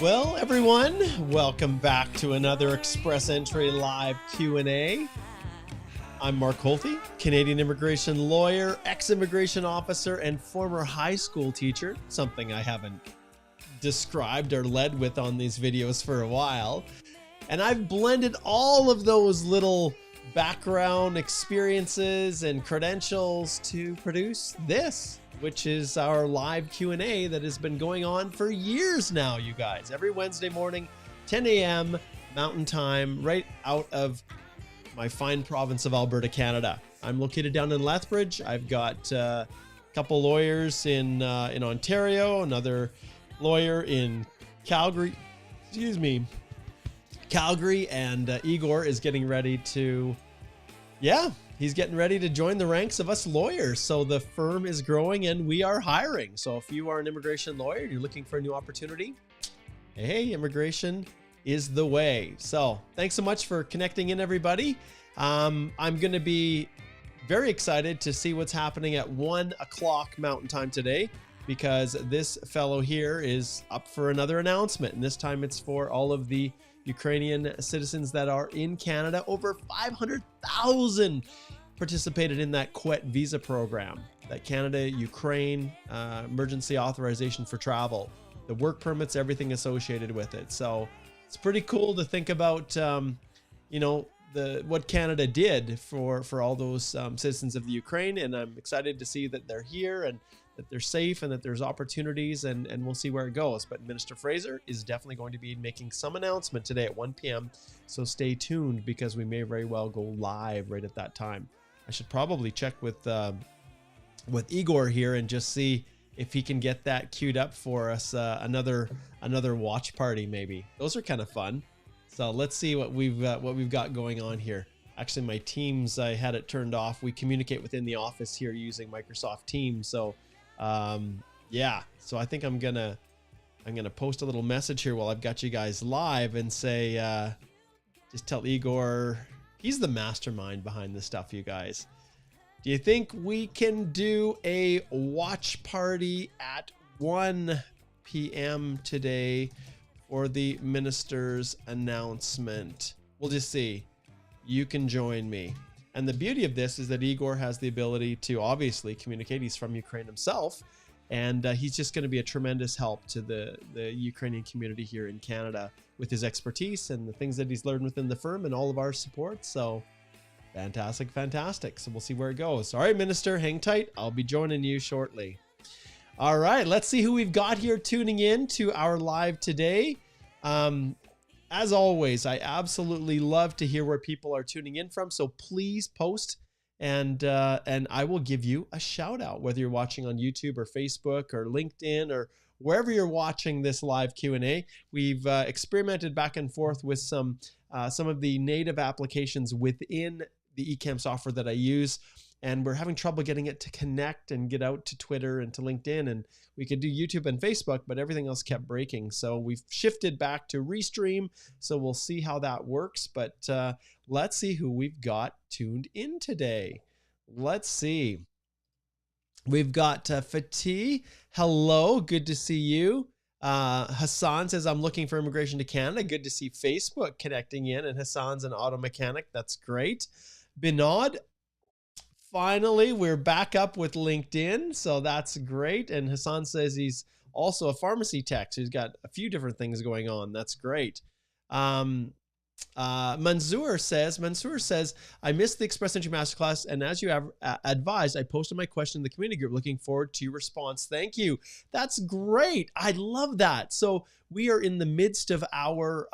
Well, everyone, welcome back to another Express Entry Live Q&A. I'm Mark Holthe, Canadian immigration lawyer, ex-immigration officer, and former high school teacher, something I haven't described or led with on these videos for a while. And I've blended all of those little background experiences and credentials to produce this, which is our live Q&A that has been going on for years now, you guys. Every Wednesday morning, 10 a.m. Mountain Time, right out of my fine province of Alberta, Canada. I'm located down in Lethbridge. I've got a couple lawyers in Ontario, another lawyer in Calgary, Calgary, and Igor is getting ready to, he's getting ready to join the ranks of us lawyers. So the firm is growing and we are hiring. So if you are an immigration lawyer, you're looking for a new opportunity, hey, immigration is the way. So thanks so much for connecting in, everybody. I'm going to be very excited to see what's happening at 1 o'clock Mountain Time today, because this fellow here is up for another announcement. And this time it's for all of the Ukrainian citizens that are in Canada. Over 500,000 participated in that QUET visa program, that Canada-Ukraine emergency authorization for travel, the work permits, everything associated with it. So it's pretty cool to think about, what Canada did for all those citizens of the Ukraine. And I'm excited to see that they're here and that they're safe and that there's opportunities, and we'll see where it goes. But Minister Fraser is definitely going to be making some announcement today at 1 p.m. So stay tuned, because we may very well go live right at that time. I should probably check with Igor here and just see if he can get that queued up for us. Another watch party, maybe. Those are kind of fun. So let's see what we've got going on here. Actually, my Teams, I had it turned off. We communicate within the office here using Microsoft Teams. So so I think I'm gonna post a little message here while I've got you guys live and say, just tell Igor, he's the mastermind behind this stuff, you guys. Do you think we can do a watch party at 1 p.m. today for the minister's announcement? We'll just see. You can join me. And the beauty of this is that Igor has the ability to obviously communicate. He's from Ukraine himself, and he's just going to be a tremendous help to the Ukrainian community here in Canada with his expertise and the things that he's learned within the firm and all of our support. So fantastic, fantastic. So we'll see where it goes. All right, Minister, hang tight. I'll be joining you shortly. All right, let's see who we've got here tuning in to our live today. As always, I absolutely love to hear where people are tuning in from. So please post, and I will give you a shout out, whether you're watching on YouTube or Facebook or LinkedIn or wherever you're watching this live Q&A. We've experimented back and forth with some of the native applications within the eCam software that I use, and we're having trouble getting it to connect and get out to Twitter and to LinkedIn. And we could do YouTube and Facebook, but everything else kept breaking. So we've shifted back to Restream. So we'll see how that works. But let's see who we've got tuned in today. Let's see. We've got Fatih. Hello, good to see you. Hassan says, I'm looking for immigration to Canada. Good to see Facebook connecting in, and Hassan's an auto mechanic. That's great. Binod, finally, we're back up with LinkedIn, so that's great. And Hassan says he's also a pharmacy tech, so he's got a few different things going on. That's great. Mansoor says, I missed the Express Entry Masterclass, and as you have advised, I posted my question in the community group. Looking forward to your response. Thank you. That's great. I love that. So we are in the midst of our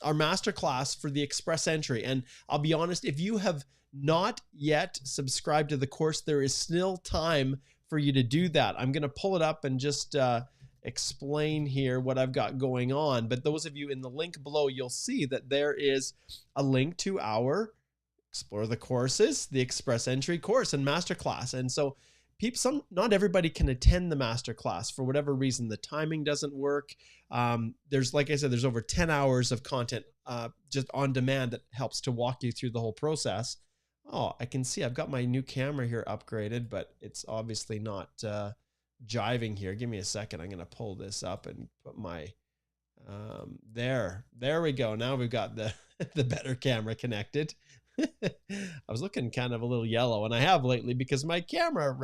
masterclass for the Express Entry, and I'll be honest, if you have not yet subscribed to the course, there is still time for you to do that. I'm going to pull it up and just explain here what I've got going on. But those of you in the link below, you'll see that there is a link to our Explore the Courses, the Express Entry course and masterclass. And so not everybody can attend the masterclass for whatever reason. The timing doesn't work. There's, like I said, there's over 10 hours of content just on demand that helps to walk you through the whole process. Oh, I can see I've got my new camera here upgraded, but it's obviously not jiving here. Give me a second. I'm going to pull this up and put my There we go. Now we've got the the better camera connected. I was looking kind of a little yellow, and I have lately because my camera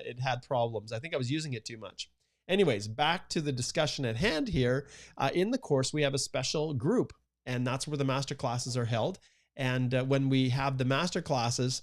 it had problems. I think I was using it too much. Anyways, back to the discussion at hand here. In the course, we have a special group, and that's where the master classes are held. And when we have the master classes,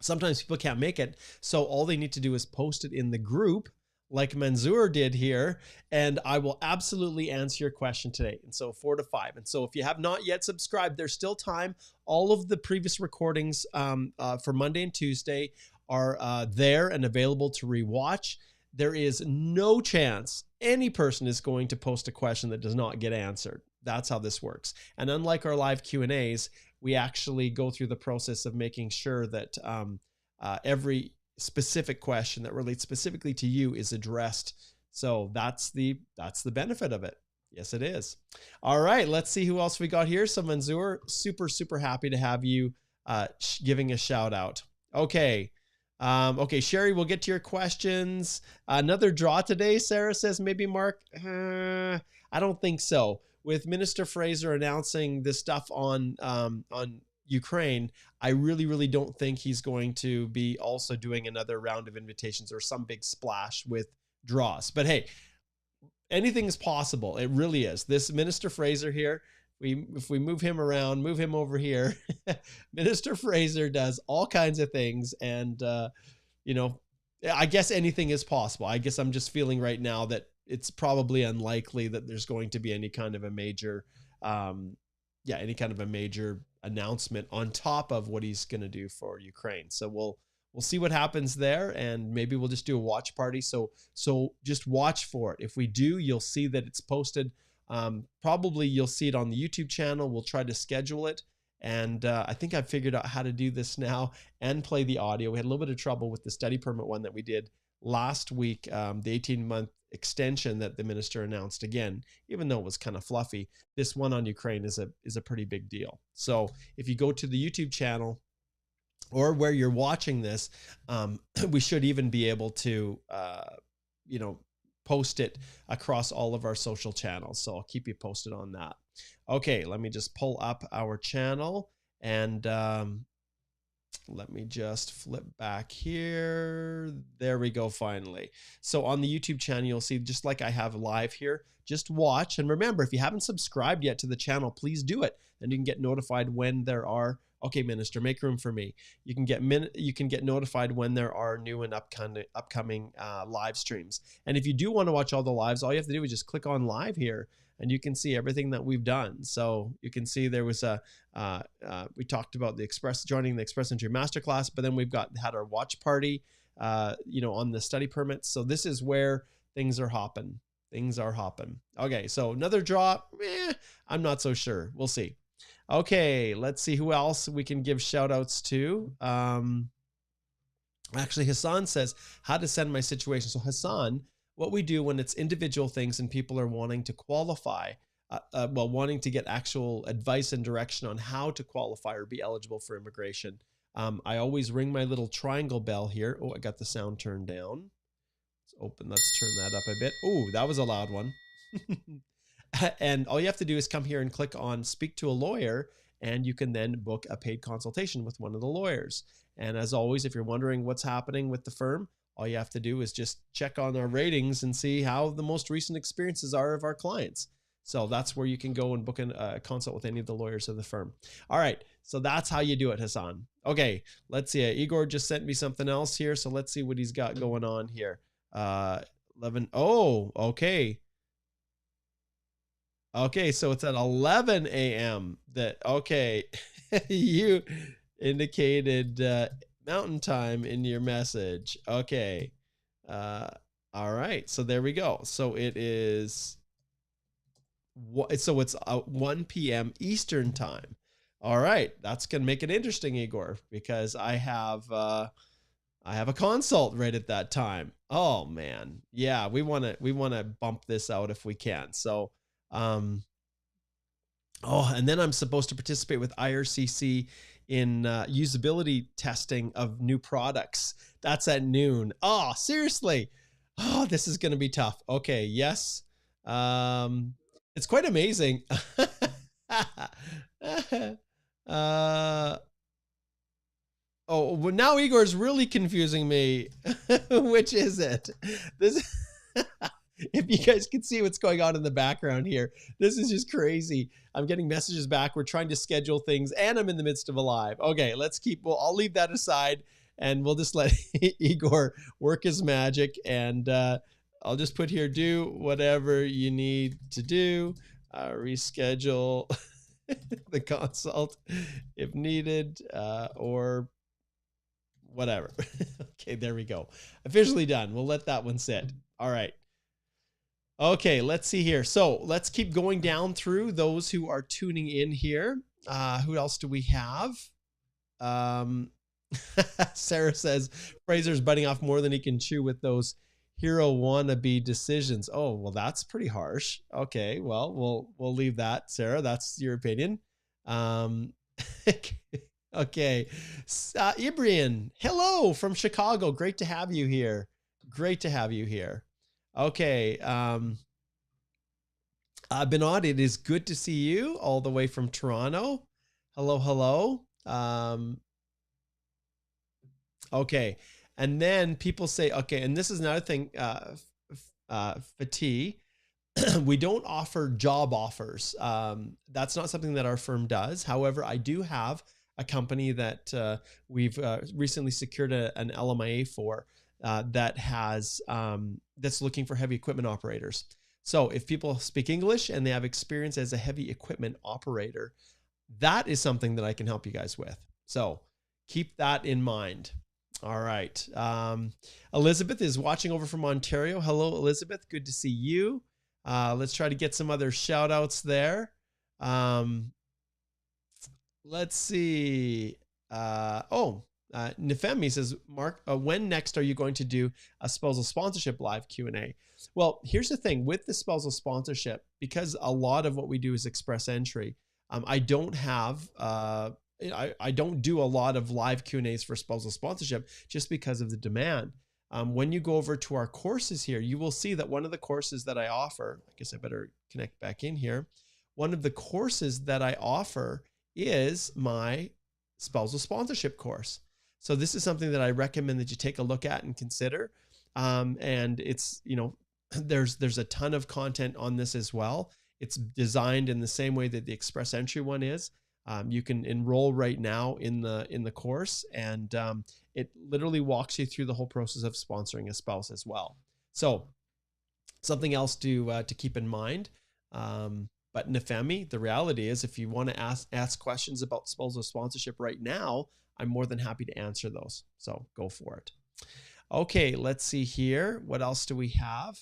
sometimes people can't make it. So all they need to do is post it in the group like Manzoor did here, and I will absolutely answer your question today. And so 4 to 5. And so if you have not yet subscribed, there's still time. All of the previous recordings for Monday and Tuesday are there and available to rewatch. There is no chance any person is going to post a question that does not get answered. That's how this works. And unlike our live Q&As, we actually go through the process of making sure that every specific question that relates specifically to you is addressed. So that's the benefit of it. Yes, it is. All right, let's see who else we got here. So Manzoor, super happy to have you giving a shout out. Okay. Okay, Sherry, we'll get to your questions. Another draw today, Sarah says. Maybe Mark. I don't think so. With Minister Fraser announcing this stuff on Ukraine, I really don't think he's going to be also doing another round of invitations or some big splash with draws. But hey, anything is possible. It really is. This Minister Fraser here, if we move him around, move him over here, Minister Fraser does all kinds of things. And, you know, I guess anything is possible. I guess I'm just feeling right now that it's probably unlikely that there's going to be any kind of a major, any kind of a major announcement on top of what he's going to do for Ukraine. So we'll see what happens there, and maybe we'll just do a watch party. So just watch for it. If we do, you'll see that it's posted. Probably you'll see it on the YouTube channel. We'll try to schedule it. And I think I've figured out how to do this now and play the audio. We had a little bit of trouble with the study permit one that we did last week, the 18-month extension that the minister announced again, even though it was kind of fluffy. This one on Ukraine is a pretty big deal. So if you go to the YouTube channel or where you're watching this, we should even be able to, post it across all of our social channels. So I'll keep you posted on that. Okay, let me just pull up our channel, and let me just flip back here. There we go, finally. So on the YouTube channel, you'll see, just like I have live here, just watch. And remember, if you haven't subscribed yet to the channel, please do it. And you can get notified when there are, okay, Minister, make room for me. You can get notified when there are new and upcoming live streams. And if you do want to watch all the lives, all you have to do is just click on live here, and you can see everything that we've done. So you can see there was we talked about joining the Express Entry Masterclass, but then we've had our watch party, on the study permits. So this is where things are hopping. Things are hopping. Okay, so another draw. I'm not so sure. We'll see. Okay, let's see who else we can give shout outs to. Actually, Hassan says, how to send my situation. So Hassan, what we do when it's individual things and people are wanting to qualify, wanting to get actual advice and direction on how to qualify or be eligible for immigration, I always ring my little triangle bell here. Oh, I got the sound turned down. Let's open. Let's turn that up a bit. Oh, that was a loud one. And all you have to do is come here and click on Speak to a Lawyer, and you can then book a paid consultation with one of the lawyers. And as always, if you're wondering what's happening with the firm, all you have to do is just check on our ratings and see how the most recent experiences are of our clients. So that's where you can go and book a consult with any of the lawyers of the firm. All right, so that's how you do it, Hassan. Okay, let's see. Igor just sent me something else here, so let's see what he's got going on here. 11. Oh, okay. Okay, so it's at 11 a.m. Okay, you indicated Mountain Time in your message. Okay. All right, so there we go. So it is, so it's 1 p.m. Eastern Time. All right, that's going to make it interesting, Igor, because I have a consult right at that time. Oh man. Yeah, we want to bump this out if we can. So and then I'm supposed to participate with IRCC in usability testing of new products. That's at noon. Oh, seriously. Oh, this is going to be tough. Okay. Yes. It's quite amazing. Oh, well, now Igor's really confusing me. Which is it? This, if you guys can see what's going on in the background here, this is just crazy. I'm getting messages back. We're trying to schedule things, and I'm in the midst of a live. Okay, let's keep. Well, I'll leave that aside, and we'll just let Igor work his magic. And I'll just put here: do whatever you need to do. Reschedule the consult if needed, or whatever. Okay, there we go. Officially done. We'll let that one sit. All right. Okay, let's see here. So let's keep going down through those who are tuning in here. Who else do we have? Sarah says Fraser's biting off more than he can chew with those hero wannabe decisions. Oh, well, that's pretty harsh. Okay, well, we'll leave that, Sarah. That's your opinion. Okay. Ibrian, hello from Chicago. Great to have you here. Great to have you here. Okay. Benoit, it is good to see you all the way from Toronto. Hello, hello. Okay. And then people say, okay, and this is another thing, fatigue. We don't offer job offers. That's not something that our firm does. However, I do have a company that we've recently secured an LMIA for that has that's looking for heavy equipment operators. So if people speak English and they have experience as a heavy equipment operator, that is something that I can help you guys with. So keep that in mind. All right. Elizabeth is watching over from Ontario. Hello, Elizabeth. Good to see you. Let's try to get some other shout outs there. Let's see. Nefemi says, Mark, when next are you going to do a spousal sponsorship live Q&A? Well, here's the thing with the spousal sponsorship, because a lot of what we do is express entry. I don't have, I don't do a lot of live Q&As for spousal sponsorship just because of the demand. When you go over to our courses here, you will see that one of the courses that I offer, I guess I better connect back in here. One of the courses that I offer is my spousal sponsorship course. So this is something that I recommend that you take a look at and consider. And it's, you know, there's a ton of content on this as well. It's designed in the same way that the express entry one is. You can enroll right now in the course, and it literally walks you through the whole process of sponsoring a spouse as well. So something else to keep in mind. But Nefemi, the reality is, if you want to ask questions about spousal sponsorship right now, I'm more than happy to answer those. So go for it. Okay, let's see here. What else do we have?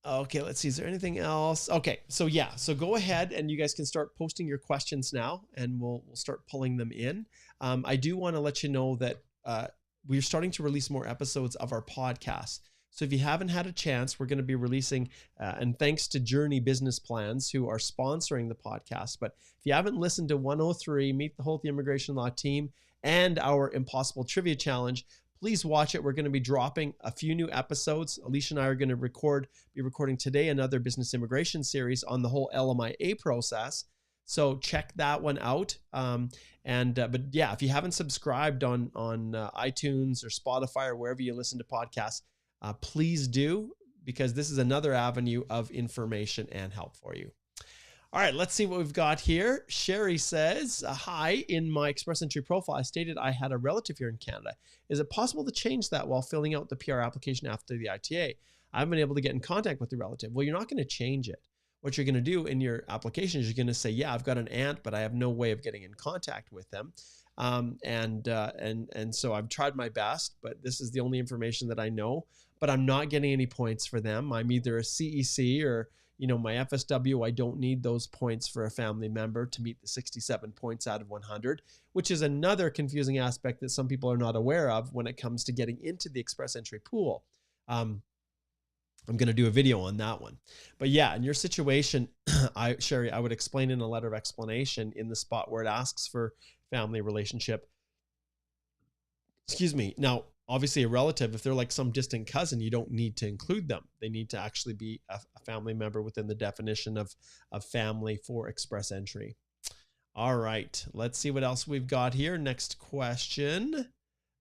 Okay, let's see. Is there anything else? Okay, so yeah, so go ahead and you guys can start posting your questions now, and we'll start pulling them in. I do want to let you know that we're starting to release more episodes of our podcast. So if you haven't had a chance, we're going to be releasing, and thanks to Journey Business Plans, who are sponsoring the podcast. But if you haven't listened to 103, Meet the Holthe Immigration Law Team, and our Impossible Trivia Challenge, please watch it. We're going to be dropping a few new episodes. Alicia and I are going to be recording today another business immigration series on the whole LMIA process. So check that one out. But yeah, if you haven't subscribed on iTunes or Spotify or wherever you listen to podcasts, please do, because this is another avenue of information and help for you. All right, let's see what we've got here. Sherry says, hi, in my express entry profile, I stated I had a relative here in Canada. Is it possible to change that while filling out the PR application after the ITA? I haven't been able to get in contact with the relative. Well, you're not going to change it. What you're going to do in your application is you're going to say, yeah, I've got an aunt, but I have no way of getting in contact with them. And so I've tried my best, but this is the only information that I know, but I'm not getting any points for them. I'm either a CEC or, you know, my FSW. I don't need those points for a family member to meet the 67 points out of 100, which is another confusing aspect that some people are not aware of when it comes to getting into the express entry pool. I'm going to do a video on that one. But yeah, in your situation, Sherry, I would explain in a letter of explanation in the spot where it asks for family relationship. Excuse me. Now, obviously a relative, if they're like some distant cousin, you don't need to include them. They need to actually be a family member within the definition of family for express entry. All right, let's see what else we've got here. Next question.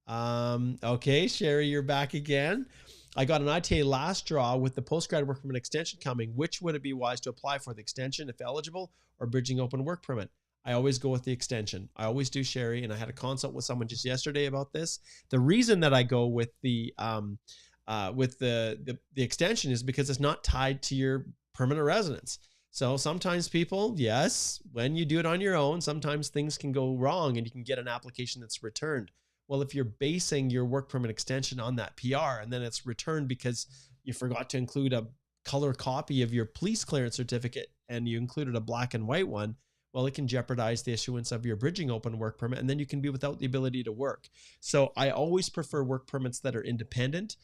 Okay, Sherry, you're back again. I got an ITA last draw with the postgrad work permit extension coming. Which would it be wise to apply for, the extension if eligible or bridging open work permit? I always go with the extension. I always do, Sherry, and I had a consult with someone just yesterday about this. The reason that I go with the extension is because it's not tied to your permanent residence. So sometimes people, yes, when you do it on your own, sometimes things can go wrong and you can get an application that's returned. Well, if you're basing your work permit extension on that PR and then it's returned because you forgot to include a color copy of your police clearance certificate and you included a black and white one, well, it can jeopardize the issuance of your bridging open work permit, and then you can be without the ability to work. So I always prefer work permits that are independent.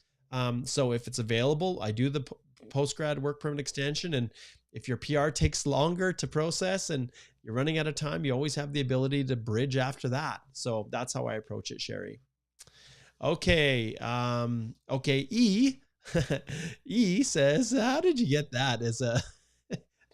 So if it's available, I do the postgrad work permit extension. And if your PR takes longer to process and you're running out of time, you always have the ability to bridge after that. So that's how I approach it, Sherry. Okay. Okay. E E says, how did you get that as a,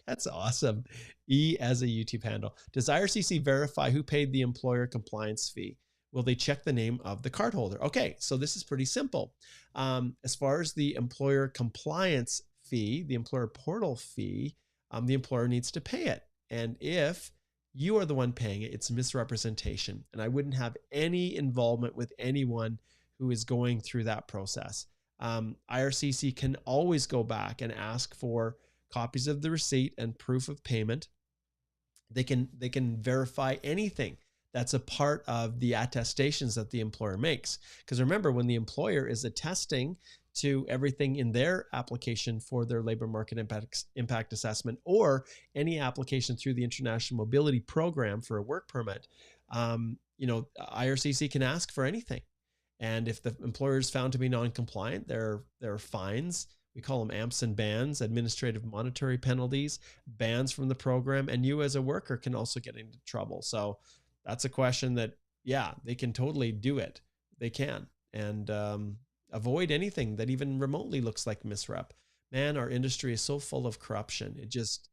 that's awesome. E as a YouTube handle. Does IRCC verify who paid the employer compliance fee? Will they check the name of the cardholder? Okay, so this is pretty simple. As far as the employer compliance fee, the employer portal fee, the employer needs to pay it. And if you are the one paying it, it's misrepresentation. And I wouldn't have any involvement with anyone who is going through that process. IRCC can always go back and ask for copies of the receipt and proof of payment. They can verify anything that's a part of the attestations that the employer makes. Because remember, when the employer is attesting to everything in their application for their labor market impact assessment or any application through the International Mobility Program for a work permit, IRCC can ask for anything. And if the employer is found to be non-compliant, there are fines. We call them amps and bans, administrative monetary penalties, bans from the program, and you as a worker can also get into trouble. So that's a question that, yeah, they can totally do it. They can. And avoid anything that even remotely looks like misrep. Man, our industry is so full of corruption. It just,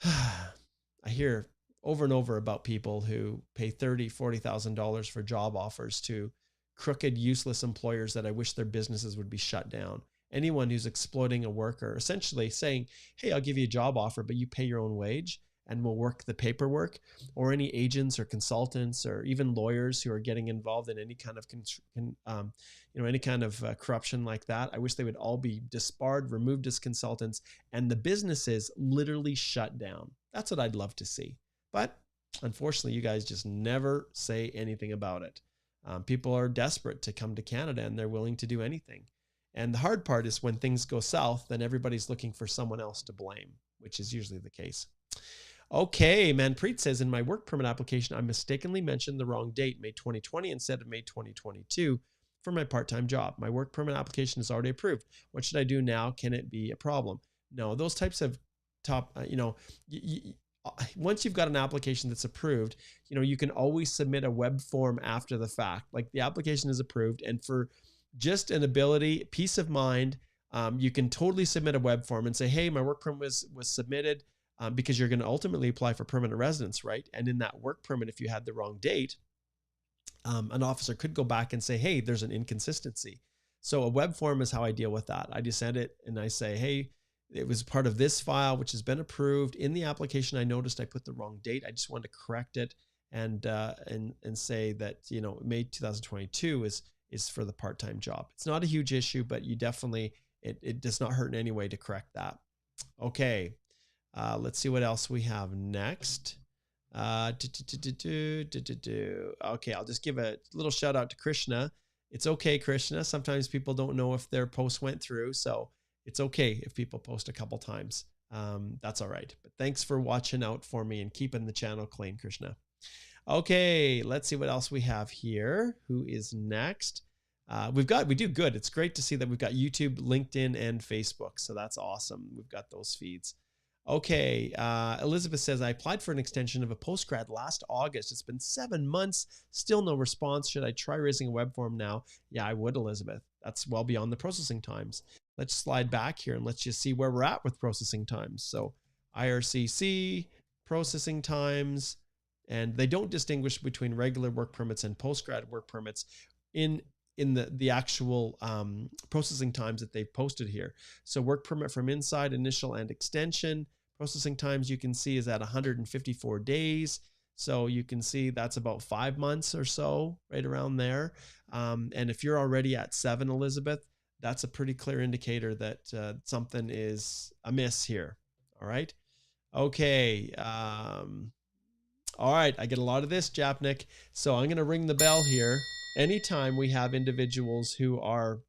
I hear over and over about people who pay $30,000, $40,000 for job offers to crooked, useless employers that I wish their businesses would be shut down. Anyone who's exploiting a worker, essentially saying, hey, I'll give you a job offer, but you pay your own wage and we'll work the paperwork, or any agents or consultants or even lawyers who are getting involved in any kind of corruption like that. I wish they would all be disbarred, removed as consultants, and the businesses literally shut down. That's what I'd love to see. But unfortunately, you guys just never say anything about it. People are desperate to come to Canada and they're willing to do anything. And the hard part is when things go south, then everybody's looking for someone else to blame, which is usually the case. Okay, Manpreet says, in my work permit application, I mistakenly mentioned the wrong date, May 2020 instead of May 2022 for my part-time job. My work permit application is already approved. What should I do now? Can it be a problem? No, those types of once you've got an application that's approved, you can always submit a web form after the fact. Like, the application is approved, and for just an ability, peace of mind, you can totally submit a web form and say, hey, my work permit was submitted, because you're going to ultimately apply for permanent residence, right? And in that work permit, if you had the wrong date, an officer could go back and say, hey, there's an inconsistency. So a web form is how I deal with that. I just send it and I say, hey, it was part of this file, which has been approved. In the application, I noticed I put the wrong date. I just wanted to correct it and say that, May 2022 is for the part-time job. It's not a huge issue, but you definitely, it does not hurt in any way to correct that. Okay. Let's see what else we have next. Okay, I'll just give a little shout out to Krishna. It's okay, Krishna. Sometimes people don't know if their post went through, so it's okay if people post a couple times. That's all right. But thanks for watching out for me and keeping the channel clean, Krishna. Okay, let's see what else we have here. Who is next? We do good. It's great to see that we've got YouTube, LinkedIn, and Facebook. So that's awesome. We've got those feeds. Okay, Elizabeth says, I applied for an extension of a postgrad last August. It's been 7 months, still no response. Should I try raising a web form now? Yeah, I would, Elizabeth. That's well beyond the processing times. Let's slide back here and let's just see where we're at with processing times. So IRCC, processing times, and they don't distinguish between regular work permits and postgrad work permits in the actual processing times that they've posted here. So work permit from inside, initial and extension. Processing times you can see is at 154 days. So you can see that's about 5 months or so, right around there. And if you're already at 7, Elizabeth, that's a pretty clear indicator that something is amiss here. All right. Okay. All right. I get a lot of this, Japnik. So I'm going to ring the bell here. Anytime we have individuals who are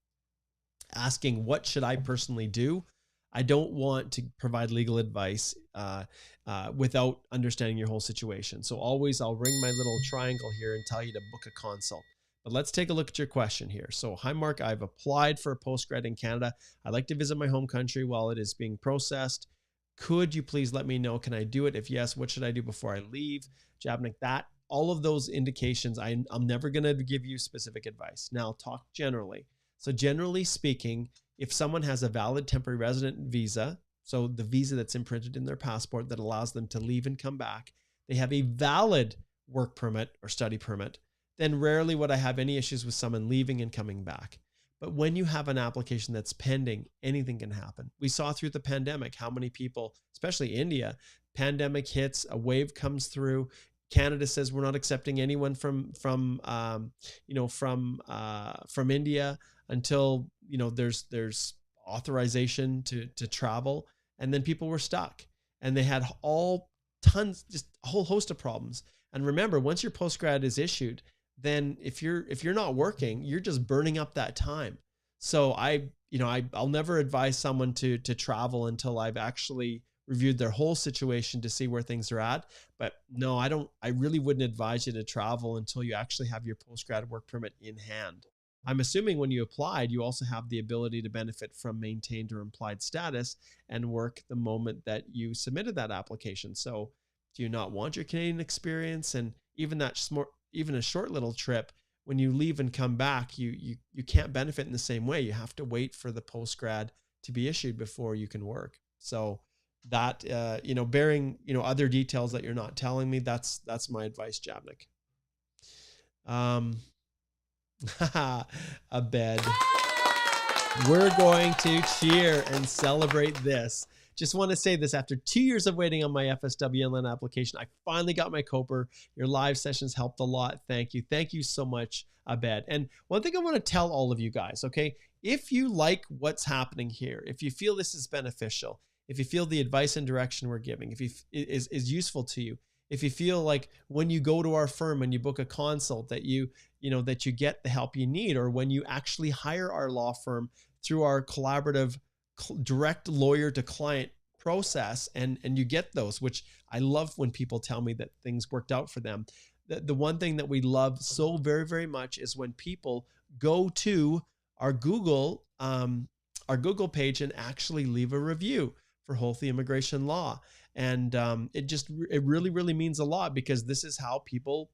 asking, what should I personally do? I don't want to provide legal advice without understanding your whole situation. So always I'll ring my little triangle here and tell you to book a consult. But let's take a look at your question here. So, hi, Mark, I've applied for a postgrad in Canada. I'd like to visit my home country while it is being processed. Could you please let me know? Can I do it? If yes, what should I do before I leave? Jabnik, that all of those indications, I'm never going to give you specific advice. Now, I'll talk generally. So generally speaking, if someone has a valid temporary resident visa, so the visa that's imprinted in their passport that allows them to leave and come back, they have a valid work permit or study permit, then rarely would I have any issues with someone leaving and coming back. But when you have an application that's pending, anything can happen. We saw through the pandemic how many people, especially India, pandemic hits, a wave comes through. Canada says we're not accepting anyone from India until there's authorization to travel, and then people were stuck, and they had just a whole host of problems. And remember, once your postgrad is issued, then if you're not working, you're just burning up that time. So I'll never advise someone to travel until I've actually reviewed their whole situation to see where things are at. But no, I really wouldn't advise you to travel until you actually have your postgrad work permit in hand. I'm assuming when you applied, you also have the ability to benefit from maintained or implied status and work the moment that you submitted that application. So do you not want your Canadian experience? And even a short little trip, when you leave and come back, you can't benefit in the same way. You have to wait for the postgrad to be issued before you can work. So that, bearing, other details that you're not telling me, that's my advice, Jabnik. A bed. We're going to cheer and celebrate this. Just want to say this, after 2 years of waiting on my FSW Inland application, I finally got my COPR. Your live sessions helped a lot. Thank you. Thank you so much, Abed. And one thing I want to tell all of you guys, okay, if you like what's happening here, if you feel this is beneficial, if you feel the advice and direction we're giving, if is useful to you, if you feel like when you go to our firm and you book a consult that you get the help you need, or when you actually hire our law firm through our collaborative direct lawyer to client process, and you get those, which I love when people tell me that things worked out for them. The one thing that we love so very, very much is when people go to our Google page and actually leave a review for Holthe Immigration Law. And it really, really means a lot, because this is how people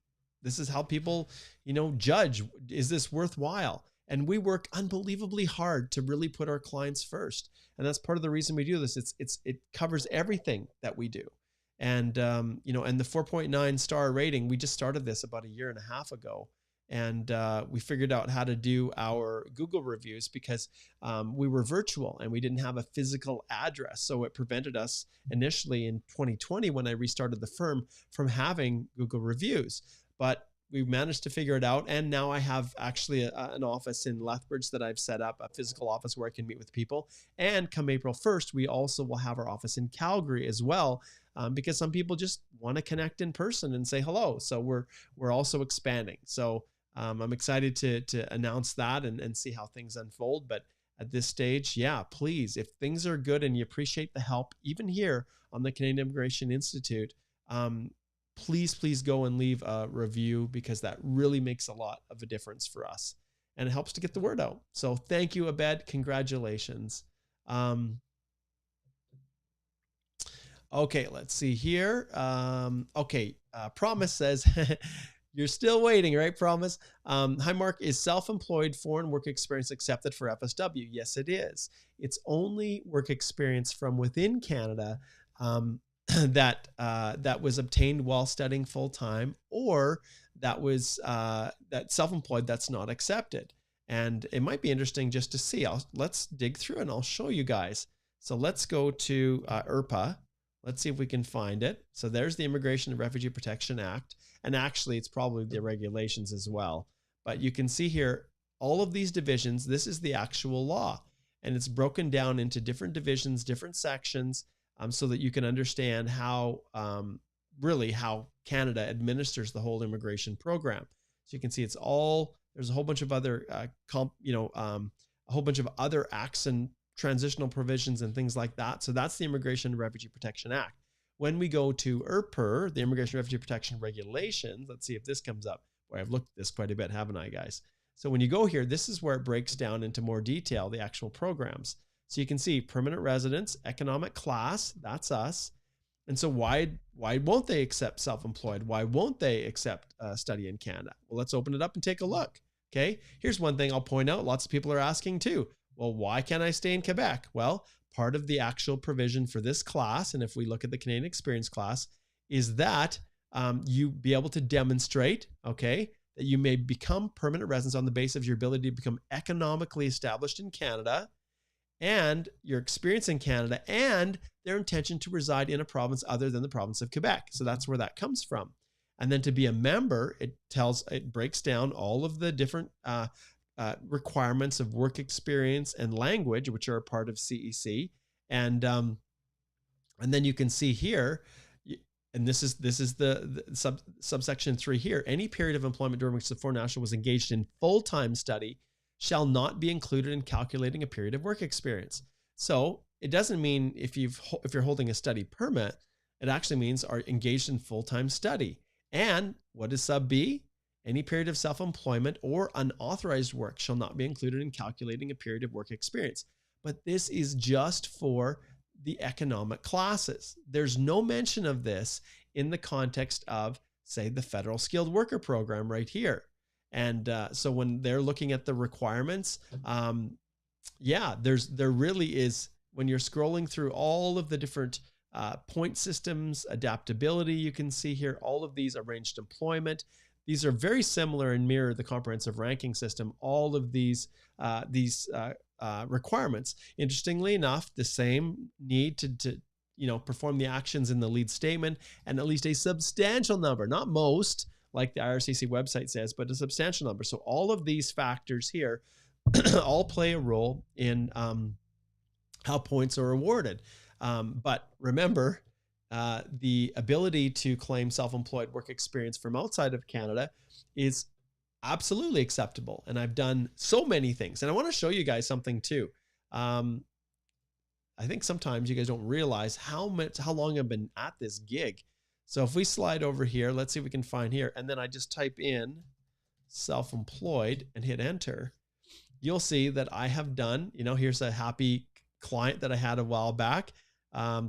judge, is this worthwhile? And we work unbelievably hard to really put our clients first. And that's part of the reason we do this. It covers everything that we do. And, and the 4.9 star rating, we just started this about a year and a half ago. And we figured out how to do our Google reviews because we were virtual and we didn't have a physical address. So it prevented us initially in 2020, when I restarted the firm, from having Google reviews. But we managed to figure it out. And now I have actually an office in Lethbridge that I've set up, a physical office where I can meet with people. And come April 1st, we also will have our office in Calgary as well, because some people just want to connect in person and say hello. So we're also expanding. So I'm excited to announce that and see how things unfold. But at this stage, yeah, please, if things are good and you appreciate the help, even here on the Canadian Immigration Institute, please go and leave a review, because that really makes a lot of a difference for us and it helps to get the word out. So thank you, Abed. Congratulations. Okay, let's see here. Okay, Promise says, you're still waiting, right, Promise? Hi, Mark. Is self-employed foreign work experience accepted for FSW? Yes, it is. It's only work experience from within Canada that was obtained while studying full-time, or that was that self-employed that's not accepted. And it might be interesting just to see. Let's dig through and I'll show you guys. So let's go to IRPA. Let's see if we can find it. So there's the Immigration and Refugee Protection Act. And actually, it's probably the regulations as well. But you can see here, all of these divisions, this is the actual law. And it's broken down into different divisions, different sections, so that you can understand how, really how Canada administers the whole immigration program. So you can see it's all, there's a whole bunch of other, a whole bunch of other acts and transitional provisions and things like that. So that's the Immigration and Refugee Protection Act. When we go to IRPR, the Immigration and Refugee Protection Regulations, let's see if this comes up. Boy, I've looked at this quite a bit, haven't I, guys? So when you go here, this is where it breaks down into more detail, the actual programs. So you can see permanent residence, economic class, that's us. And so why won't they accept self-employed? Why won't they accept study in Canada? Well, let's open it up and take a look. Okay, here's one thing I'll point out. Lots of people are asking too. Well, why can't I stay in Quebec? Well, part of the actual provision for this class, and if we look at the Canadian Experience class, is that you be able to demonstrate, okay, that you may become permanent residents on the basis of your ability to become economically established in Canada and your experience in Canada and their intention to reside in a province other than the province of Quebec. So that's where that comes from. And then to be a member, it breaks down all of the different requirements of work experience and language, which are a part of CEC. And then you can see here, and this is the subsection 3 here. Any period of employment during which the foreign national was engaged in full-time study shall not be included in calculating a period of work experience. So it doesn't mean if you're holding a study permit, it actually means are engaged in full-time study. And what is sub B? Any period of self-employment or unauthorized work shall not be included in calculating a period of work experience. But this is just for the economic classes. There's no mention of this in the context of, say, the federal skilled worker program right here. And so when they're looking at the requirements, there really is, when you're scrolling through all of the different point systems, adaptability, you can see here, all of these arranged employment. These are very similar and mirror the comprehensive ranking system. All of these requirements. Interestingly enough, the same need to perform the actions in the lead statement and at least a substantial number, not most, like the IRCC website says, but a substantial number. So all of these factors here all play a role in how points are awarded. But remember, the ability to claim self-employed work experience from outside of Canada is absolutely acceptable. And I've done so many things. And I want to show you guys something too. I think sometimes you guys don't realize how long I've been at this gig. So if we slide over here, let's see if we can find here. And then I just type in self-employed and hit enter. You'll see that I have done, here's a happy client that I had a while back,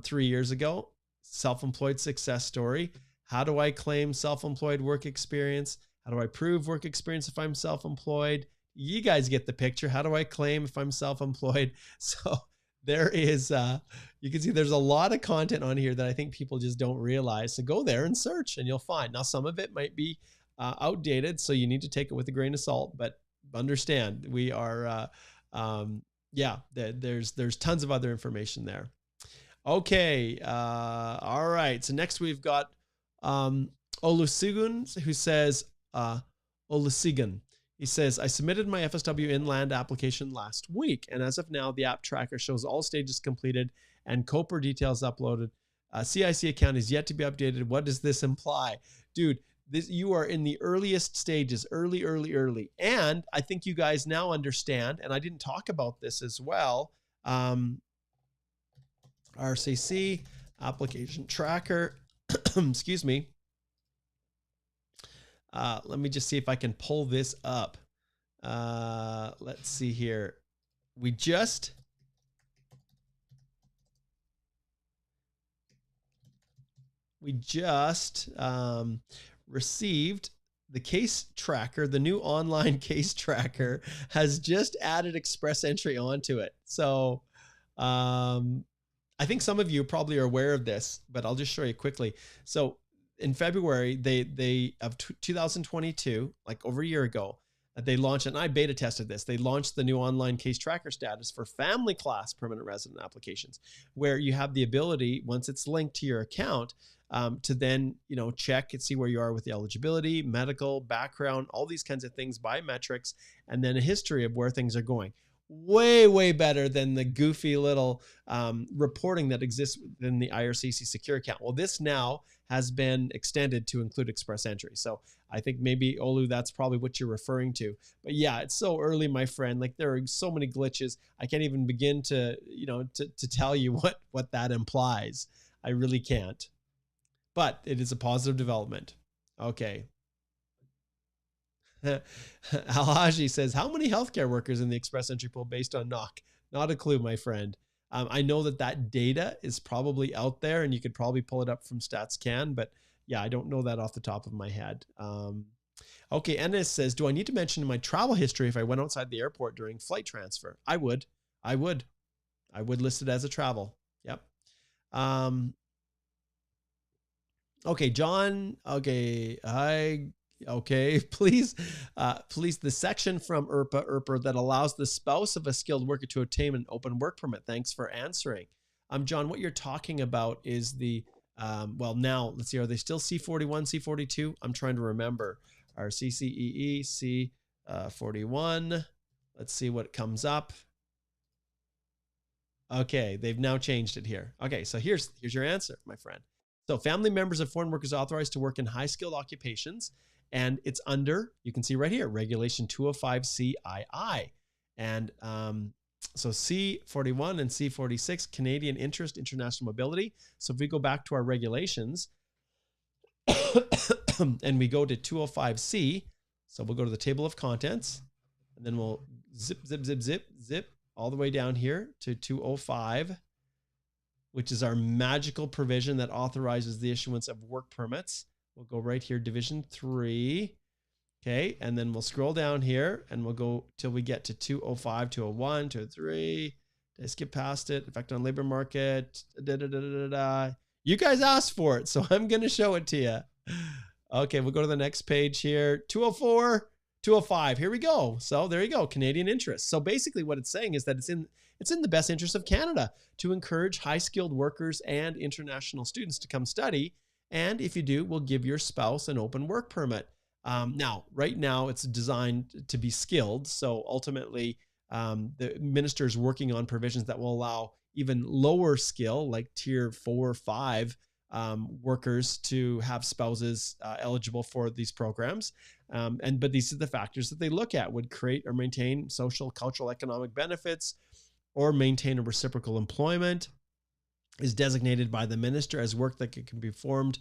3 years ago, self-employed success story. How do I claim self-employed work experience? How do I prove work experience if I'm self-employed? You guys get the picture. How do I claim if I'm self-employed? So there is, you can see there's a lot of content on here that I think people just don't realize. So go there and search and you'll find. Now, some of it might be outdated, so you need to take it with a grain of salt, but understand we are, there's tons of other information there. Okay. All right. So next we've got Olusegun, who says, Olusegun. He says, I submitted my FSW inland application last week, and as of now, the app tracker shows all stages completed and COPR details uploaded. CIC account is yet to be updated. What does this imply? Dude, you are in the earliest stages, early. And I think you guys now understand, and I didn't talk about this as well, RCC application tracker, excuse me. Let me just see if I can pull this up. Let's see here. We just we just received the case tracker. The new online case tracker has just added express entry onto it. So I think some of you probably are aware of this, but I'll just show you quickly. So in February, they of 2022, like over a year ago, they launched, and I beta tested this. They launched the new online case tracker status for family class permanent resident applications, where you have the ability, once it's linked to your account, to then, check and see where you are with the eligibility, medical background, all these kinds of things, biometrics, and then a history of where things are going. Way, way better than the goofy little reporting that exists within the IRCC secure account. Well, this now has been extended to include express entry. So I think maybe, Olu, that's probably what you're referring to. But yeah, it's so early, my friend. Like, there are so many glitches. I can't even begin to, to tell you what that implies. I really can't. But it is a positive development. Okay. Alhaji says, how many healthcare workers in the express entry pool based on knock? Not a clue, my friend. I know that data is probably out there, and you could probably pull it up from StatsCan, but yeah, I don't know that off the top of my head. Okay, Ennis says, do I need to mention my travel history if I went outside the airport during flight transfer? I would list it as a travel. Yep. Okay, John. Okay, please, the section from IRPA that allows the spouse of a skilled worker to obtain an open work permit. Thanks for answering. John, what you're talking about is the, well, now let's see, are they still C41, C42? I'm trying to remember. Our CCEE, C41. Let's see what comes up. Okay, they've now changed it here. Okay, so here's your answer, my friend. So family members of foreign workers authorized to work in high-skilled occupations, and it's under, you can see right here, Regulation 205 CII. And so C41 and C46, Canadian interest, international mobility. So if we go back to our regulations and we go to 205C, so we'll go to the table of contents, and then we'll zip all the way down here to 205, which is our magical provision that authorizes the issuance of work permits. We'll go right here, Division 3. Okay, and then we'll scroll down here and we'll go till we get to 205, 201, 203. Did I skip past it? Effect on labor market. You guys asked for it, so I'm going to show it to you. Okay, we'll go to the next page here. 204, 205. Here we go. So there you go, Canadian interest. So basically what it's saying is that it's in the best interest of Canada to encourage high-skilled workers and international students to come study. And if you do, we'll give your spouse an open work permit. Now, right now, it's designed to be skilled. So ultimately, the minister is working on provisions that will allow even lower skill, like tier 4 or 5 workers, to have spouses eligible for these programs. But these are the factors that they look at: would create or maintain social, cultural, economic benefits, or maintain a reciprocal employment, is designated by the minister as work that can be performed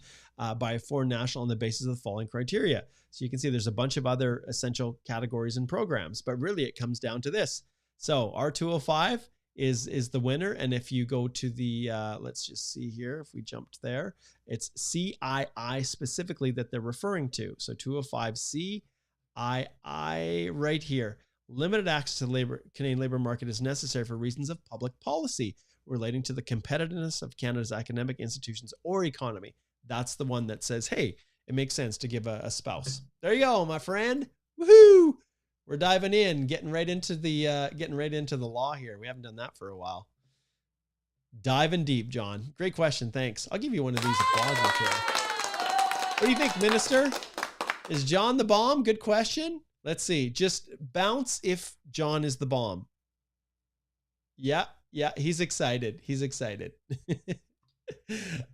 by a foreign national on the basis of the following criteria. So you can see there's a bunch of other essential categories and programs, but really it comes down to this. So R205 is the winner. And if you go to the, let's just see here, if we jumped there, it's CII specifically that they're referring to. So 205 CII right here. Limited access to the Canadian labor market is necessary for reasons of public policy relating to the competitiveness of Canada's academic institutions or economy. That's the one that says, hey, it makes sense to give a spouse. There you go, my friend. Woohoo! We're diving in, getting right into the law here. We haven't done that for a while. Diving deep, John. Great question. Thanks. I'll give you one of these applause here. What do you think, Minister? Is John the bomb? Good question. Let's see. Just bounce if John is the bomb. Yeah, he's excited. He's excited.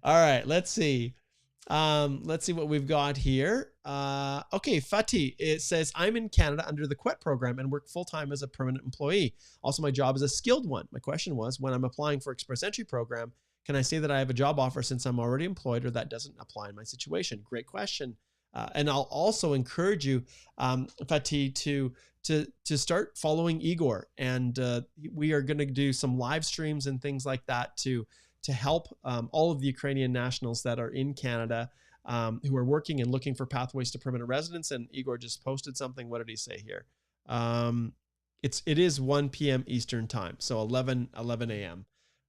All right, let's see. Let's see what we've got here. Okay, Fatih, it says, I'm in Canada under the QUET program and work full-time as a permanent employee. Also, my job is a skilled one. My question was, when I'm applying for Express Entry program, can I say that I have a job offer since I'm already employed, or that doesn't apply in my situation? Great question. And I'll also encourage you, Fatih, to start following Igor. And we are going to do some live streams and things like that to to help all of the Ukrainian nationals that are in Canada who are working and looking for pathways to permanent residence. And Igor just posted something. What did he say here? It is 1 p.m. Eastern time, so 11 a.m.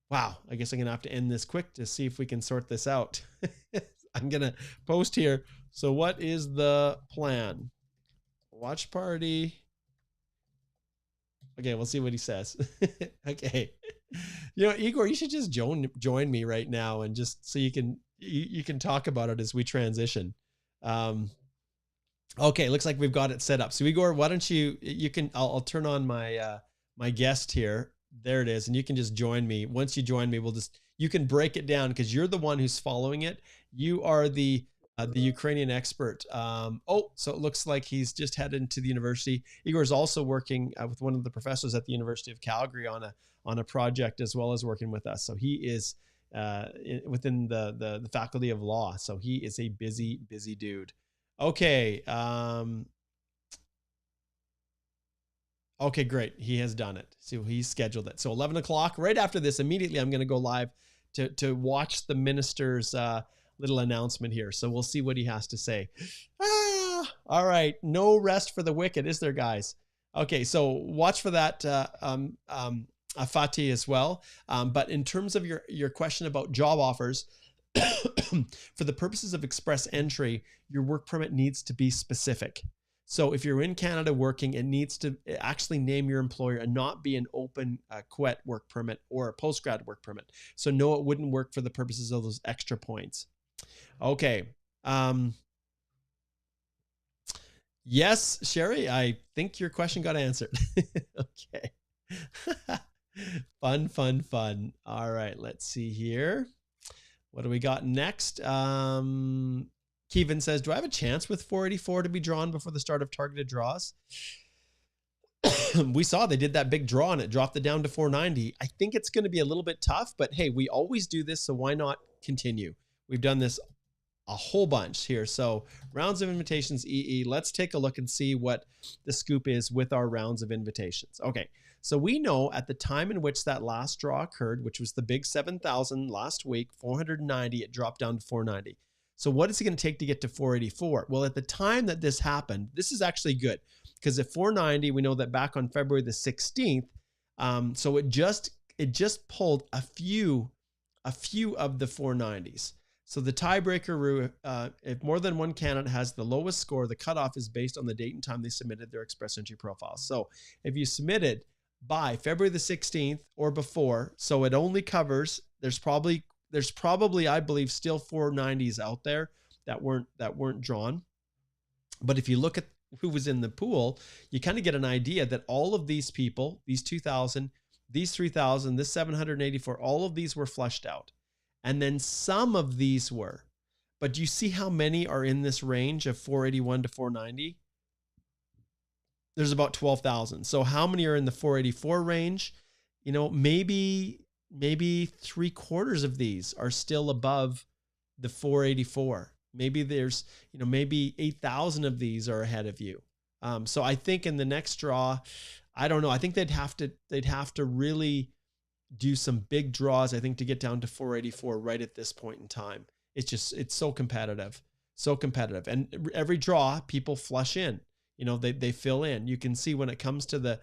Wow, I guess I'm gonna have to end this quick to see if we can sort this out. I'm gonna post here. So what is the plan? Watch party. Okay, we'll see what he says. Okay. You know, Igor, you should just join me right now, and just so you can talk about it as we transition. Okay, looks like we've got it set up. So Igor, why don't I'll turn on my my guest here. There it is, and you can just join me. Once you join me, you can break it down because you're the one who's following it. You are the Ukrainian expert. So it looks like he's just headed to the university. Igor is also working with one of the professors at the University of Calgary on a project, as well as working with us. So he is within the faculty of law. So he is a busy dude. Okay. Okay, great. He has done it. So he's scheduled it. So 11 o'clock, right after this, immediately I'm going to go live to watch the minister's little announcement here. So we'll see what he has to say. All right. No rest for the wicked, is there, guys? Okay, so watch for that, Fatih, as well. But in terms of your question about job offers, for the purposes of express entry, your work permit needs to be specific. So if you're in Canada working, it needs to actually name your employer and not be an open QET work permit or a postgrad work permit. So no, it wouldn't work for the purposes of those extra points. Okay. Yes, Sherry, I think your question got answered. Okay. Fun. All right, let's see here. What do we got next? Kevin says, do I have a chance with 484 to be drawn before the start of targeted draws? We saw they did that big draw and it dropped it down to 490. I think it's going to be a little bit tough, but hey, we always do this, so why not continue? We've done this a whole bunch here. So rounds of invitations, EE, let's take a look and see what the scoop is with our rounds of invitations. Okay, so we know at the time in which that last draw occurred, which was the big 7,000 last week, 490, it dropped down to 490. So what is it going to take to get to 484? Well, at the time that this happened, this is actually good because at 490, we know that back on February the 16th, so it just pulled a few of the 490s. So the tiebreaker, if more than one candidate has the lowest score, the cutoff is based on the date and time they submitted their express entry profiles. So if you submitted by February the 16th or before, so it only covers, there's probably, I believe, still 490s out there that weren't drawn. But if you look at who was in the pool, you kind of get an idea that all of these people, these 2,000, these 3,000, this 784, all of these were flushed out. And then some of these were. But do you see how many are in this range of 481 to 490? There's about 12,000. So how many are in the 484 range? You know, maybe 3/4 of these are still above the 484. Maybe there's, maybe 8,000 of these are ahead of you. So I think in the next draw, I don't know. I think they'd have to really do some big draws, I think, to get down to 484 right at this point in time. It's so competitive. And every draw, people flush in, they fill in. You can see when it comes to the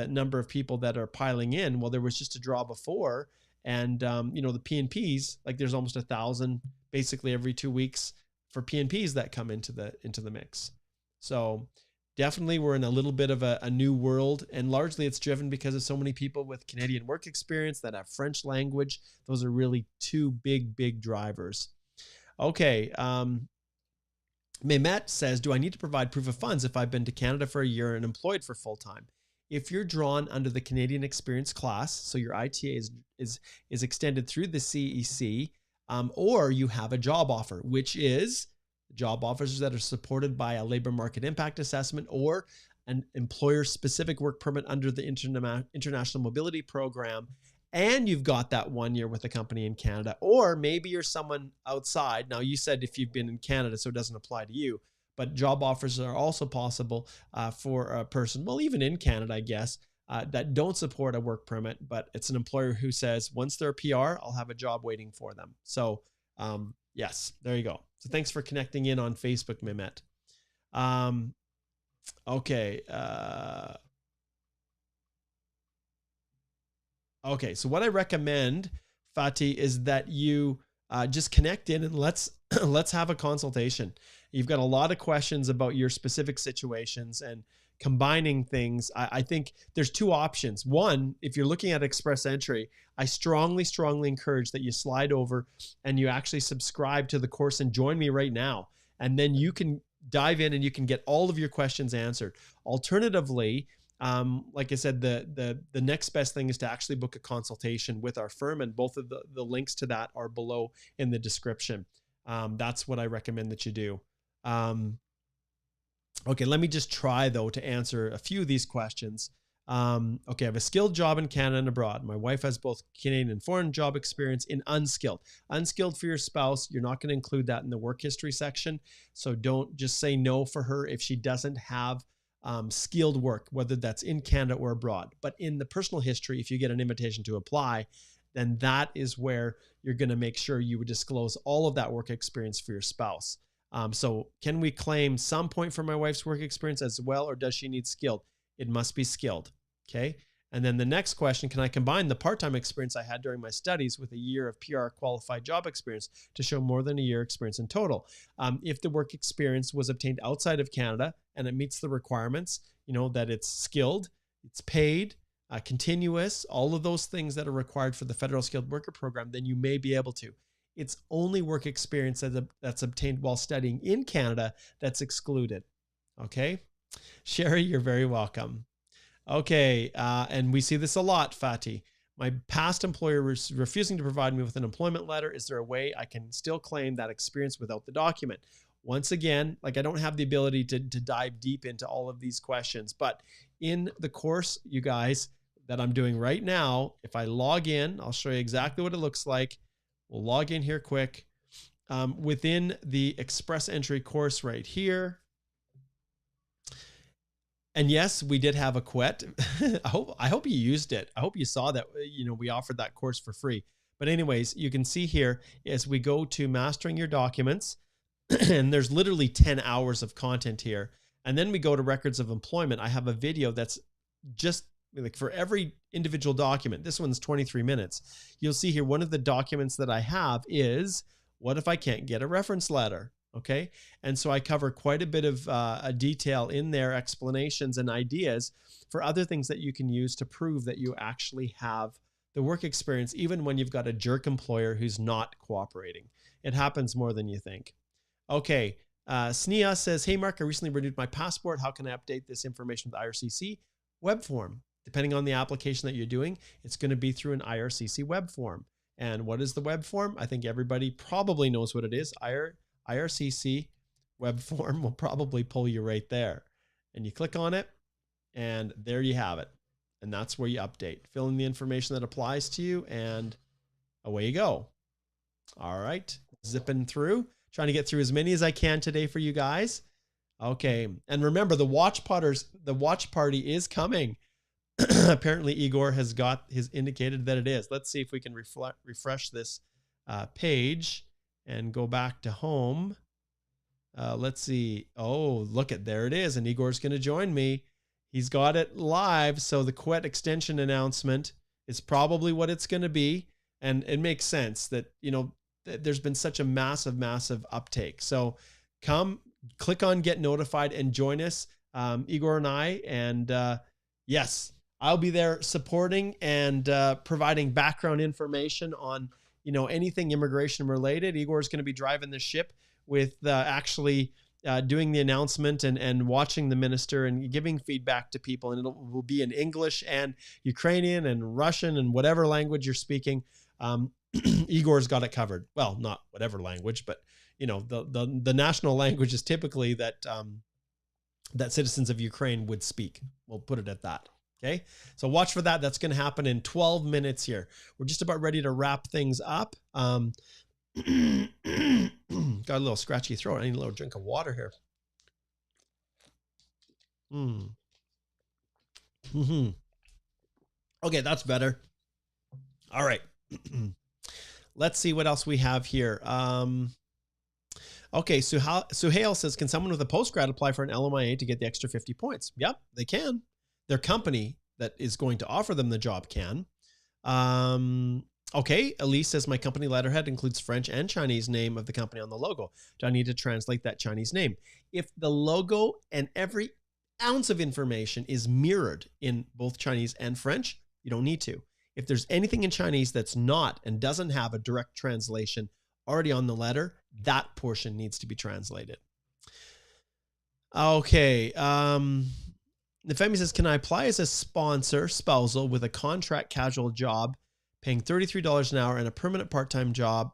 number of people that are piling in, well, there was just a draw before. And, the PNPs, like there's almost 1,000 basically every 2 weeks for PNPs that come into the mix. So definitely we're in a little bit of a new world, and largely it's driven because of so many people with Canadian work experience that have French language. Those are really two big drivers. Okay. Mehmet says, do I need to provide proof of funds if I've been to Canada for a year and employed for full time? If you're drawn under the Canadian experience class, so your ITA is extended through the CEC, or you have a job offer, which is job offers that are supported by a labor market impact assessment or an employer-specific work permit under the International Mobility Program, and you've got that 1 year with a company in Canada, or maybe you're someone outside. Now, you said if you've been in Canada, so it doesn't apply to you, but job offers are also possible for a person, well, even in Canada, I guess, that don't support a work permit, but it's an employer who says, once they're a PR, I'll have a job waiting for them. So yes, there you go. So thanks for connecting in on Facebook, Mehmet. Okay. Okay. So what I recommend, Fatih, is that you just connect in and let's have a consultation. You've got a lot of questions about your specific situations and combining things. I think there's two options. One, if you're looking at express entry, I strongly encourage that you slide over and you actually subscribe to the course and join me right now. And then you can dive in and you can get all of your questions answered. Alternatively, like I said, the next best thing is to actually book a consultation with our firm, and both of the links to that are below in the description. That's what I recommend that you do. Okay, let me just try though to answer a few of these questions. Okay, I have a skilled job in Canada and abroad. My wife has both Canadian and foreign job experience in unskilled. Unskilled for your spouse, you're not going to include that in the work history section. So don't just say no for her if she doesn't have skilled work, whether that's in Canada or abroad. But in the personal history, if you get an invitation to apply, then that is where you're going to make sure you would disclose all of that work experience for your spouse. So can we claim some point for my wife's work experience as well, or does she need skilled? It must be skilled. Okay. And then the next question, can I combine the part-time experience I had during my studies with a year of PR qualified job experience to show more than a year experience in total? If the work experience was obtained outside of Canada and it meets the requirements, that it's skilled, it's paid, continuous, all of those things that are required for the federal skilled worker program, then you may be able to. It's only work experience that's obtained while studying in Canada that's excluded. Okay. Sherry, you're very welcome. Okay. And we see this a lot, Fatih. My past employer was refusing to provide me with an employment letter. Is there a way I can still claim that experience without the document? Once again, I don't have the ability to dive deep into all of these questions, but in the course, you guys, that I'm doing right now, if I log in, I'll show you exactly what it looks like. We'll log in here quick. Within the express entry course right here. And yes, we did have a quet. I hope you used it. I hope you saw that, we offered that course for free. But anyways, you can see here as we go to mastering your documents, and there's literally 10 hours of content here. And then we go to records of employment. I have a video that's just for every individual document. This one's 23 minutes. You'll see here, one of the documents that I have is, what if I can't get a reference letter? Okay. And so I cover quite a bit of a detail in there, explanations and ideas for other things that you can use to prove that you actually have the work experience, even when you've got a jerk employer who's not cooperating. It happens more than you think. Okay. Sneha says, hey, Mark, I recently renewed my passport. How can I update this information with IRCC? Web form. Depending on the application that you're doing, it's going to be through an IRCC web form. And what is the web form? I think everybody probably knows what it is. IRCC web form will probably pull you right there. And you click on it, and there you have it. And that's where you update. Fill in the information that applies to you, and away you go. All right. Zipping through. Trying to get through as many as I can today for you guys. Okay. And remember, the watch party is coming. Apparently Igor has indicated that it is. Let's see if we can refresh this page and go back to home. Let's see. Oh, there it is. And Igor's going to join me. He's got it live. So the Quet extension announcement is probably what it's going to be. And it makes sense that, there's been such a massive uptake. So come click on get notified and join us, Igor and I. And yes, I'll be there supporting and providing background information on, anything immigration related. Igor is going to be driving the ship with actually doing the announcement and watching the minister and giving feedback to people. And it will be in English and Ukrainian and Russian and whatever language you're speaking. Igor's got it covered. Well, not whatever language, but the national language is typically that citizens of Ukraine would speak. We'll put it at that. Okay. So watch for that. That's going to happen in 12 minutes here. We're just about ready to wrap things up. Got a little scratchy throat. I need a little drink of water here. Mm-hmm. Okay, that's better. All right. Let's see what else we have here. Okay, Suhail says, can someone with a postgrad apply for an LMIA to get the extra 50 points? Yep, they can. Their company that is going to offer them the job can. Okay, Elise says, my company letterhead includes French and Chinese name of the company on the logo. Do I need to translate that Chinese name? If the logo and every ounce of information is mirrored in both Chinese and French, you don't need to. If there's anything in Chinese that's not and doesn't have a direct translation already on the letter, that portion needs to be translated. Okay. Nefemi says, can I apply as a spousal with a contract casual job paying $33 an hour and a permanent part-time job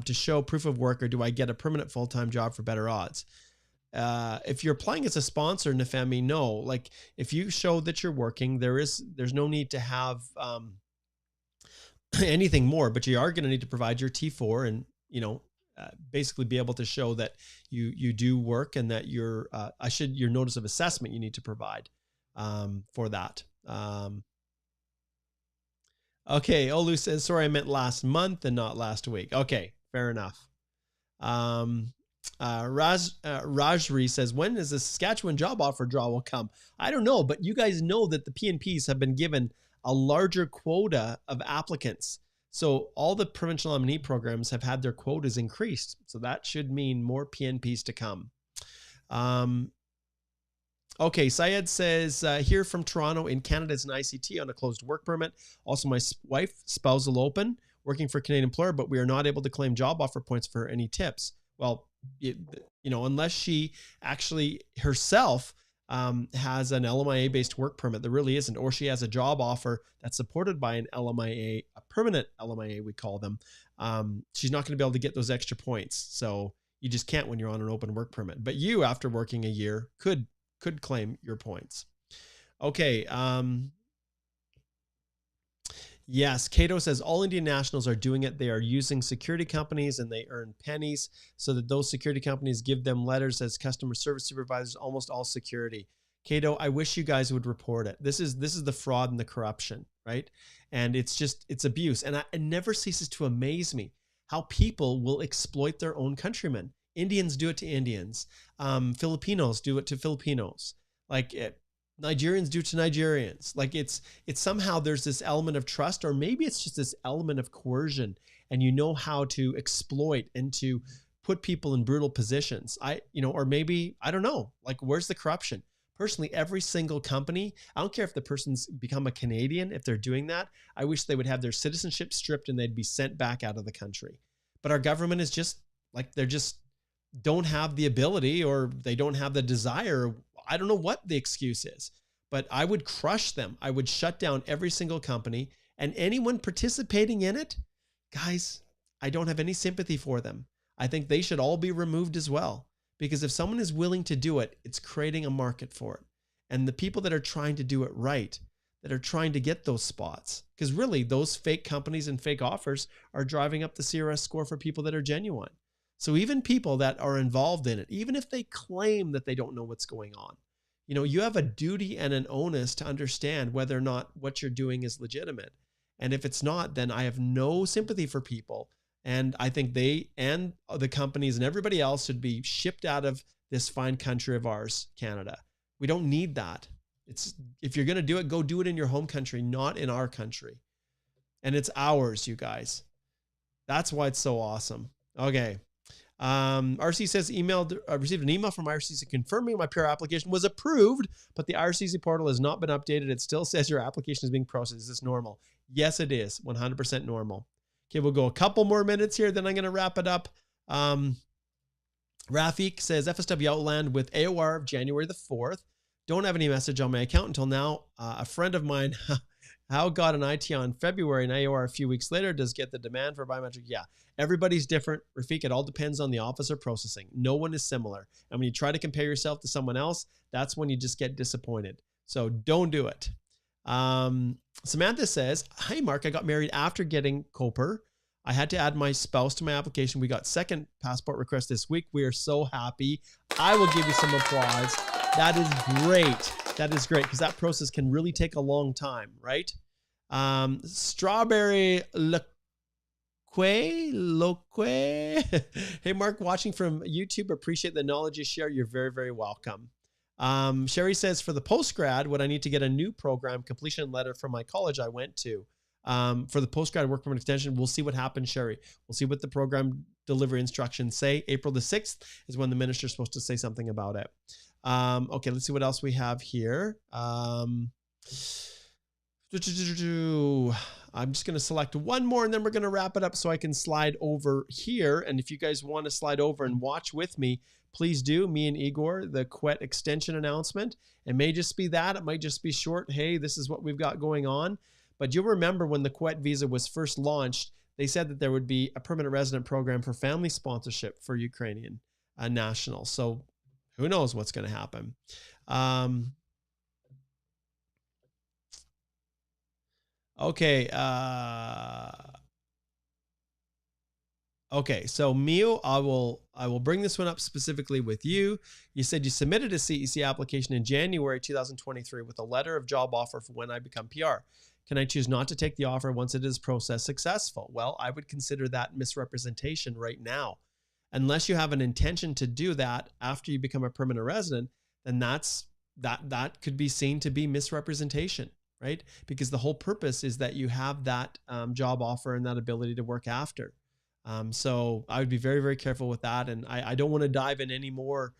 to show proof of work, or do I get a permanent full-time job for better odds? If you're applying as a sponsor, Nefemi, no. Like if you show that you're working, there's no need to have anything more, but you are going to need to provide your T4 and, basically be able to show that you do work and that your notice of assessment you need to provide for that. Okay. Olu says, sorry, I meant last month and not last week. Okay. Fair enough. Rajri says, when is the Saskatchewan job offer draw will come? I don't know, but you guys know that the PNPs have been given a larger quota of applicants. So all the provincial nominee programs have had their quotas increased. So that should mean more PNPs to come. Okay, Syed says, here from Toronto in Canada is an ICT on a closed work permit. Also, my wife, spousal open, working for a Canadian employer, but we are not able to claim job offer points for any tips. Well, unless she actually herself has an LMIA-based work permit, there really isn't, or she has a job offer that's supported by an LMIA, a permanent LMIA, we call them. She's not going to be able to get those extra points. So you just can't when you're on an open work permit. But you, after working a year, could claim your points. Okay. Yes, Cato says all Indian nationals are doing it. They are using security companies and they earn pennies so that those security companies give them letters as customer service supervisors, almost all security. Cato, I wish you guys would report it. This is the fraud and the corruption, right? And it's abuse. And it never ceases to amaze me how people will exploit their own countrymen. Indians do it to Indians. Filipinos do it to Filipinos. Nigerians do to Nigerians. Like it's somehow there's this element of trust, or maybe it's just this element of coercion, and you know how to exploit and to put people in brutal positions. Or maybe, I don't know, like where's the corruption? Personally, every single company, I don't care if the person's become a Canadian, if they're doing that, I wish they would have their citizenship stripped and they'd be sent back out of the country. But our government is just like, they're just don't have the ability, or they don't have the desire. I don't know what the excuse is, but I would crush them. I would shut down every single company, and anyone participating in it, guys, I don't have any sympathy for them. I think they should all be removed as well, because if someone is willing to do it, it's creating a market for it. And the people that are trying to do it right, that are trying to get those spots, because really those fake companies and fake offers are driving up the CRS score for people that are genuine. So even people that are involved in it, even if they claim that they don't know what's going on, you have a duty and an onus to understand whether or not what you're doing is legitimate. And if it's not, then I have no sympathy for people. And I think they and the companies and everybody else should be shipped out of this fine country of ours, Canada. We don't need that. If you're going to do it, go do it in your home country, not in our country. And it's ours, you guys. That's why it's so awesome. Okay. RC says received an email from IRCC confirming my PR application was approved, but the IRCC portal has not been updated. It still says your application is being processed. Is this normal? Yes, it is 100% normal. Okay, we'll go a couple more minutes here, then I'm going to wrap it up. Rafik says FSW Outland with AOR of January the 4th. Don't have any message on my account until now. A friend of mine got an IT on February and AOR a few weeks later. Does get the demand for biometric? Yeah. Everybody's different. Rafik, it all depends on the officer processing. No one is similar. And when you try to compare yourself to someone else, that's when you just get disappointed. So don't do it. Samantha says, hi, Mark, I got married after getting COPR. I had to add my spouse to my application. We got second passport request this week. We are so happy. I will give you some applause. That is great. That is great because that process can really take a long time, right? Strawberry Loque. Hey, Mark, watching from YouTube. Appreciate the knowledge you share. You're very, very welcome. Sherry says, for the postgrad, would I need to get a new program completion letter from my college I went to? For the postgrad work permit extension, we'll see what happens, Sherry. We'll see what the program delivery instructions say. April the 6th is when the minister's supposed to say something about it. Okay, let's see what else we have here. I'm just going to select one more and then we're going to wrap it up so I can slide over here. And if you guys want to slide over and watch with me, please do. Me and Igor, the QET extension announcement. It may just be that. It might just be short. Hey, this is what we've got going on. But you'll remember when the QET visa was first launched, they said that there would be a permanent resident program for family sponsorship for Ukrainian nationals. So who knows what's going to happen. Okay. Okay. So Mio, I will bring this one up specifically with you. You said you submitted a CEC application in January 2023 with a letter of job offer for when I become PR. Can I choose not to take the offer once it is processed successful? Well, I would consider that misrepresentation right now. Unless you have an intention to do that after you become a permanent resident, then that could be seen to be misrepresentation, right? Because the whole purpose is that you have that job offer and that ability to work after. So I would be very, very careful with that. And I don't want to dive in any more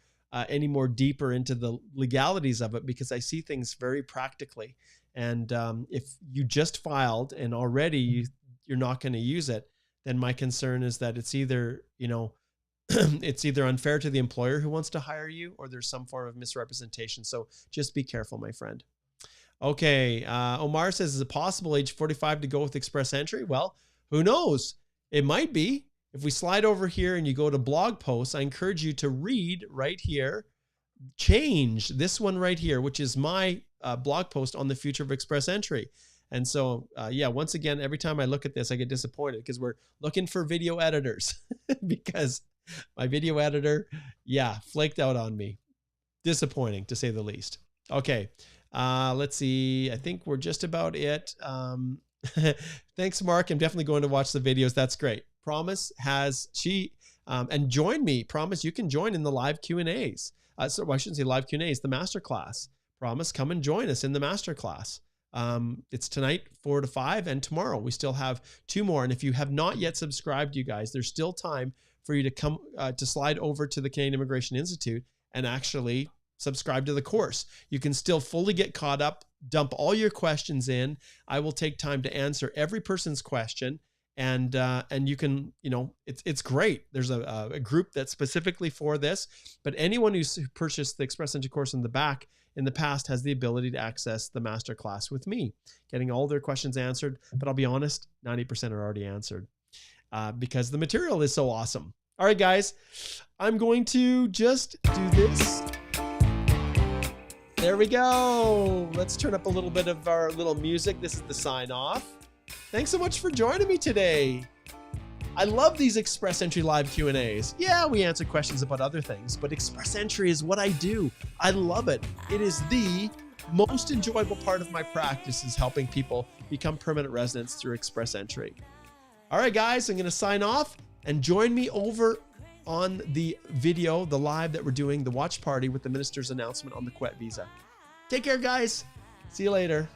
deeper into the legalities of it because I see things very practically. And if you just filed and already you're not going to use it, then my concern is that it's either, it's either unfair to the employer who wants to hire you or there's some form of misrepresentation. So just be careful, my friend. Okay. Omar says, is it possible age 45 to go with express entry? Well, who knows? It might be. If we slide over here and you go to blog posts, I encourage you to read right here, change this one right here, which is my blog post on the future of express entry. And so, yeah, once again, every time I look at this, I get disappointed because we're looking for video editors because my video editor, flaked out on me. Disappointing to say the least. Okay. Let's see. I think we're just about it. Thanks, Mark. I'm definitely going to watch the videos. That's great. Promise and join me. Promise you can join in the live Q&As. So I shouldn't say live Q&As, the masterclass. Promise, come and join us in the masterclass. It's tonight, 4 to 5, and tomorrow we still have 2 more. And if you have not yet subscribed, you guys, there's still time for you to come to slide over to the Canadian Immigration Institute and actually subscribe to the course. You can still fully get caught up, dump all your questions in. I will take time to answer every person's question. And you can, it's great. There's a group that's specifically for this, but anyone who's purchased the Express Entry course in the past has the ability to access the masterclass with me, getting all their questions answered. But I'll be honest, 90% are already answered because the material is so awesome. All right, guys, I'm going to just do this. There we go. Let's turn up a little bit of our little music. This is the sign off. Thanks so much for joining me today. I love these Express Entry live Q&As. Yeah, we answer questions about other things, but Express Entry is what I do. I love it. It is the most enjoyable part of my practice is helping people become permanent residents through Express Entry. All right, guys, I'm going to sign off and join me over on the video, the live that we're doing, the watch party with the minister's announcement on the QET visa. Take care, guys. See you later.